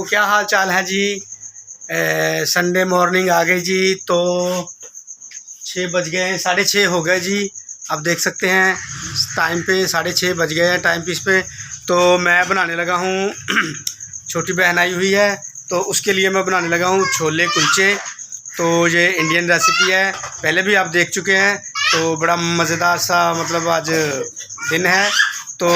क्या हाल चाल है जी। संडे मॉर्निंग आ गई जी। तो 6 बज गए हैं, 6:30 हो गए जी। आप देख सकते हैं टाइम पे 6:30 बज गए हैं टाइम पीस पे। तो मैं बनाने लगा हूँ छोटी बहन आई हुई है तो उसके लिए मैं बनाने लगा हूँ छोले कुलचे। तो ये इंडियन रेसिपी है, पहले भी आप देख चुके हैं। तो बड़ा मज़ेदार सा मतलब आज दिन है। तो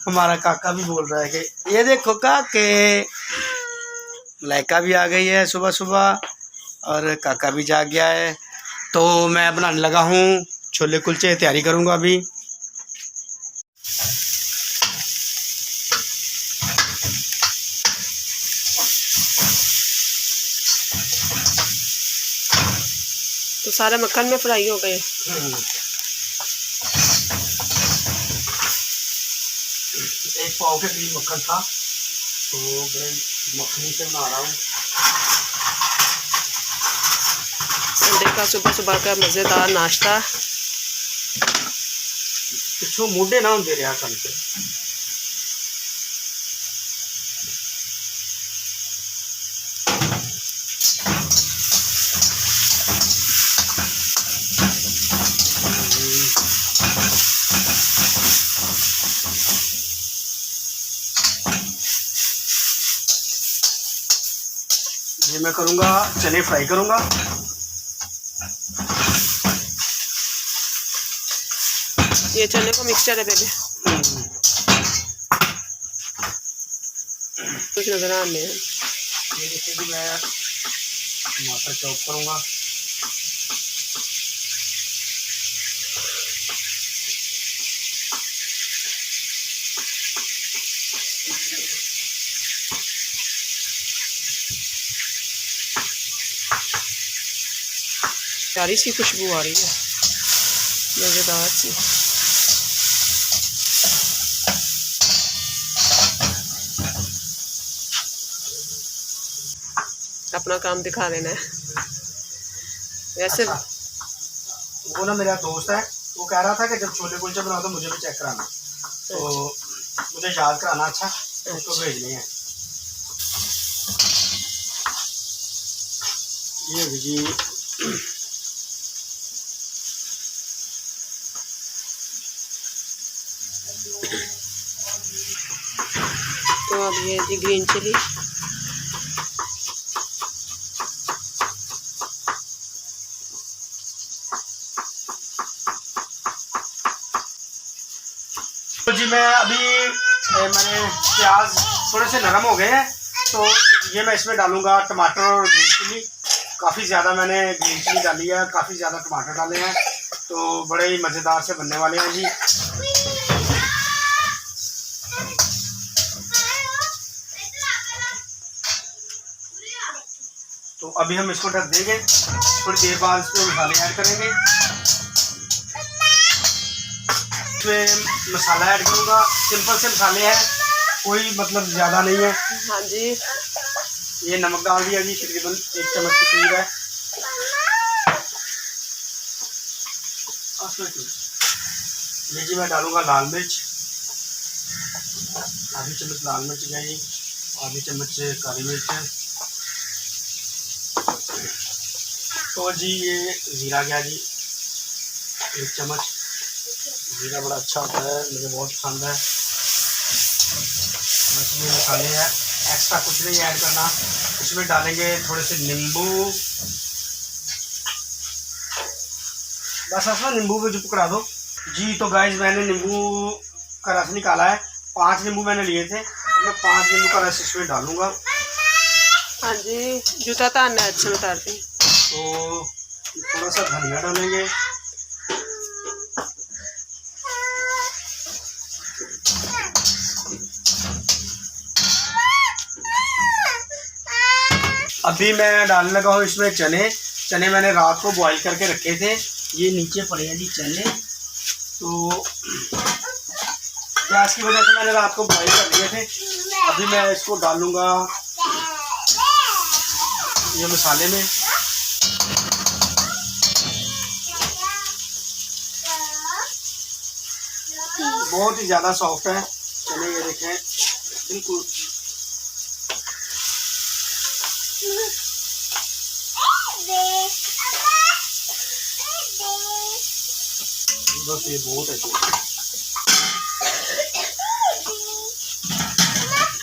हमारा काका भी बोल रहा है कि ये देखो काके, मलाइका भी आ गई है सुबह सुबह और काका भी जाग गया है। तो मैं बनाने लगा हूँ छोले कुलचे, तैयारी करूँगा अभी। तो सारे मक्खन में फ्राई हो गए। एक पाव के करीब मक्खन था तो मैं मक्खनी से बना रहा हूँ। संडे का सुबह सुबह का मज़ेदार नाश्ता। पिछों मुंडे ना दे रहा कल से। ये मैं करूँगा, चने फ्राई करूँगा। ये चने को मिक्सचर है पहले कुछ नजर आ रहे हैं। ये देखिए कि मैं टमाटर चॉप करूँगा। प्यारी सी खुशबू आ रही है, मज़ेदार सी। अपना काम दिखा देना है वैसे। अच्छा, वो ना मेरा दोस्त है, वो कह रहा था कि जब छोले कुलचे बनाओ तो मुझे भी चेक कराना। तो मुझे याद कराना। अच्छा, उसको भेजने हैं। ये जी तो अब ये जी ग्रीन चिली। तो जी मैं अभी मैंने प्याज थोड़े से नरम हो गए हैं तो ये मैं इसमें डालूंगा टमाटर और ग्रीन चिली। काफ़ी ज़्यादा मैंने ग्रीन चिली डाली है, काफ़ी ज़्यादा टमाटर डाले हैं तो बड़े ही मज़ेदार से बनने वाले हैं जी। तो अभी हम इसको ढक देंगे, थोड़ी देर बाद इसमें मसाले ऐड करेंगे। इसमें मसाला ऐड करूँगा, सिंपल से मसाले हैं, कोई मतलब ज़्यादा नहीं है। हाँ जी, ये नमक डाल दिया जी, तकरीबन 1 चम्मच के करीब है। ये जी मैं डालूँगा लाल मिर्च, आधी चम्मच लाल मिर्च जाएगी, आधी चम्मच काली मिर्च है। तो जी ये ज़ीरा गया जी, 1 चम्मच। ज़ीरा बड़ा अच्छा होता है, मुझे बहुत पसंद है। इसमें मसाले हैं, एक्स्ट्रा कुछ नहीं ऐड करना। इसमें डालेंगे थोड़े से नींबू, बस इसमें नींबू को जो पकड़ा दो जी। तो गाइस मैंने नींबू का रस निकाला है, 5 नींबू मैंने लिए थे। मैं 5 नींबू का रस इसमें डालूंगा। हाँ जी, जूता तारना है अच्छे उतारते। तो थोड़ा सा धनिया डालेंगे, अभी मैं डालने लगा हूँ इसमें चने मैंने रात को बॉईल करके रखे थे, ये नीचे पड़े हैं जी चने। तो गैस की वजह से मैंने रात को बॉईल कर दिए थे। अभी मैं इसको डालूंगा ये मसाले में। बहुत ही ज़्यादा सॉफ्ट है चने, ये देखें बिल्कुल बस ये बहुत है।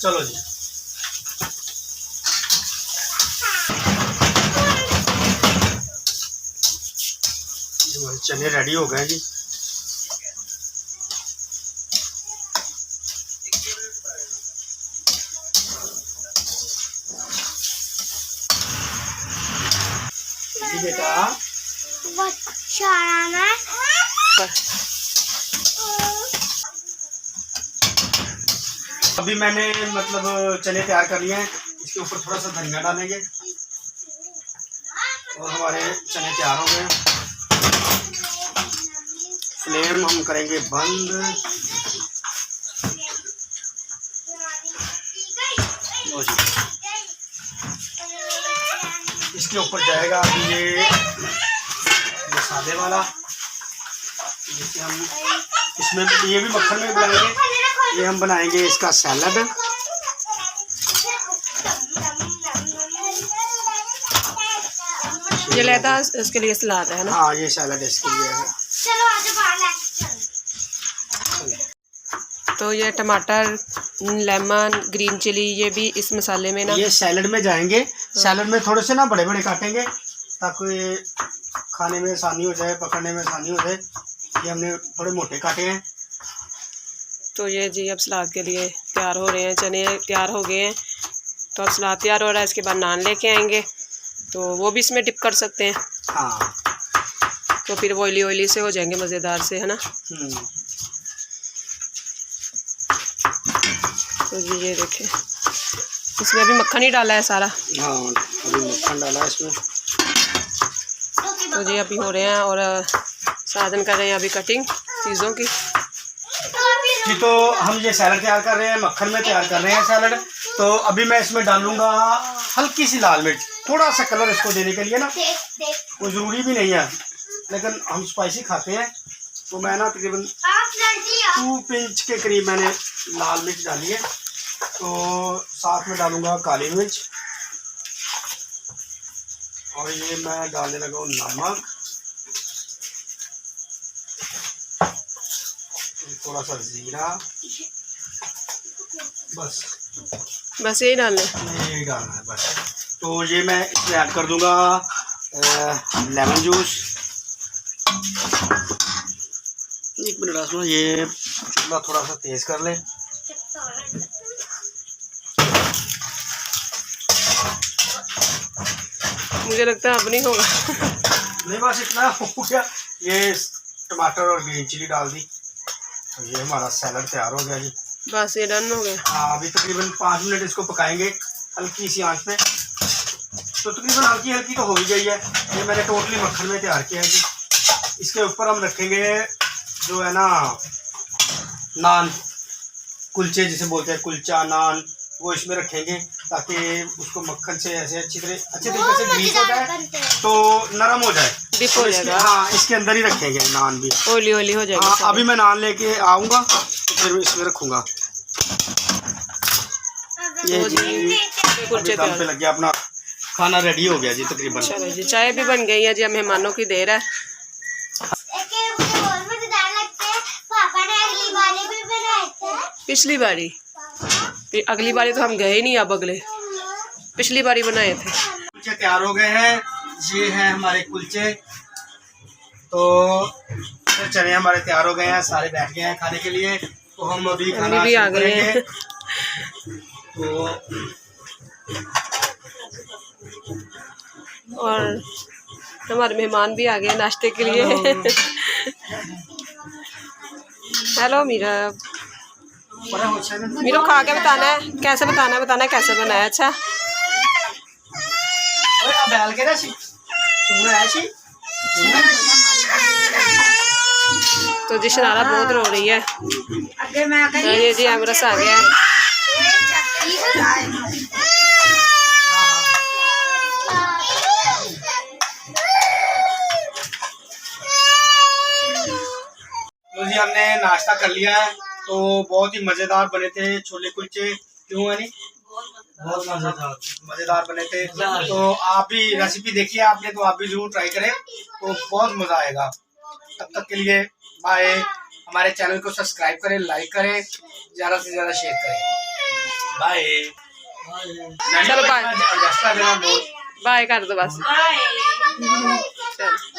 चलो जी, हमारे चने रेडी हो गए जी। बेटा अभी मैंने मतलब चने तैयार कर लिए हैं। इसके ऊपर थोड़ा सा धनिया डालेंगे और हमारे चने तैयार हो गए। फ्लेम हम करेंगे बंद। इसके ऊपर जाएगा अभी ये मसाले वाला, जिसे हम इसमें ये भी मक्खन में बनाएंगे। ये हम बनाएंगे इसका सैलड। ये लेता इसके लिए सलाद है ना। हाँ, ये सैलड इसके लिए है। तो ये टमाटर, लेमन, ग्रीन चिली ये भी इस मसाले में ना, ये सैलड में जाएंगे। सैलड में थोड़े से ना बड़े बड़े काटेंगे ताकि खाने में आसानी हो जाए, पकड़ने में आसानी हो जाए। ये हमने थोड़े मोटे काटे हैं। तो ये जी अब सलाद के लिए तैयार हो रहे हैं। चने तैयार हो गए हैं तो अब सलाद तैयार हो रहा है। इसके बाद नान लेके आएंगे तो वो भी इसमें डिप कर सकते हैं। हाँ, तो फिर वो ऑयली ऑयली से हो जाएंगे, मज़ेदार से, है ना। तो जी ये देखें, इसमें अभी मक्खन ही डाला है सारा। हाँ, अभी मक्खन डाला है इसमें। तो जी अभी हो रहे हैं और साधन कर रहे हैं अभी कटिंग चीज़ों की। जी तो हम ये सैलड तैयार कर रहे हैं, मक्खन में तैयार कर रहे हैं सैलड। तो अभी मैं इसमें डालूंगा हल्की सी लाल मिर्च, थोड़ा सा कलर इसको देने के लिए ना। वो ज़रूरी भी नहीं है, लेकिन हम स्पाइसी खाते हैं। तो मैं ना तकरीबन 2 पिंच के करीब मैंने लाल मिर्च डाली है। तो साथ में डालूंगा काली मिर्च और ये मैं डालने लगा हूँ नमक, थोड़ा सा जीरा। बस यही डालना है, यही डालना है बस। तो ये मैं इसमें ऐड कर दूंगा लेमन जूस। एक मिनट आसमा, ये चूल्हा थोड़ा सा तेज़ कर ले। मुझे लगता है अब नहीं होगा। नहीं, बस इतना हो गया। ये टमाटर और ग्रीन चिली डाल दी तो ये हमारा सैलड तैयार हो गया जी। बस ये डन हो गया। हाँ, अभी तकरीबन 5 मिनट इसको पकाएंगे हल्की सी आंच पे। तो तकरीबन हल्की हल्की तो हो ही गई है। ये मैंने टोटली मक्खन में तैयार किया है जी। इसके ऊपर हम रखेंगे जो है ना नान, कुलचे जिसे बोलते हैं, कुलचा नान, वो इसमें रखेंगे ताकि उसको मक्खन से ऐसे अच्छे तरीके से ग्रीस हो जाए, तो नरम हो जाए। डिप हो जाएगा। हाँ, इसके अंदर ही रखेंगे नान भी, ओली ओली हो जाएगी। हाँ, अभी मैं नान लेके आऊँगा तो फिर इसमें रखूँगा। ये जी कुलचे दम पे लग गया, अपना खाना रेडी हो गया जी तकरीबन। चलो जी, चाय भी बन गई है जी। अब मेहमानों की देर है। पिछली बारी, अगली बारी तो हम गए ही नहीं, अब अगले पिछली बारी बनाए थे। कुलचे तैयार हो गए हैं। ये हैं हमारे कुलचे। तो चने हमारे तैयार हो गए हैं, सारे बैठ गए हैं खाने के लिए। तो हम अभी खाना भी आ शुरू गए हैं। तो और हमारे मेहमान भी आ गए नाश्ते के लिए। हेलो मीरा। मीरो खा के बताना है कैसे बताना है कैसे बनाया। अच्छा तो जी शरारा बहुत रो रही है। तो ये जी अमरस आ गया है। तो जी हमने नाश्ता कर लिया है। तो बहुत ही मज़ेदार बने थे छोले कुलचे, क्यों है नहीं? बहुत मज़ेदार बने थे। तो आप भी रेसिपी देखिए आपने, तो आप भी जरूर ट्राई करें, तो बहुत मज़ा आएगा। तब तक के लिए बाय। हमारे चैनल को सब्सक्राइब करें, लाइक करें, ज़्यादा से ज़्यादा शेयर करें। बाय। चलो बाय, बाय कर दो बस। चलो।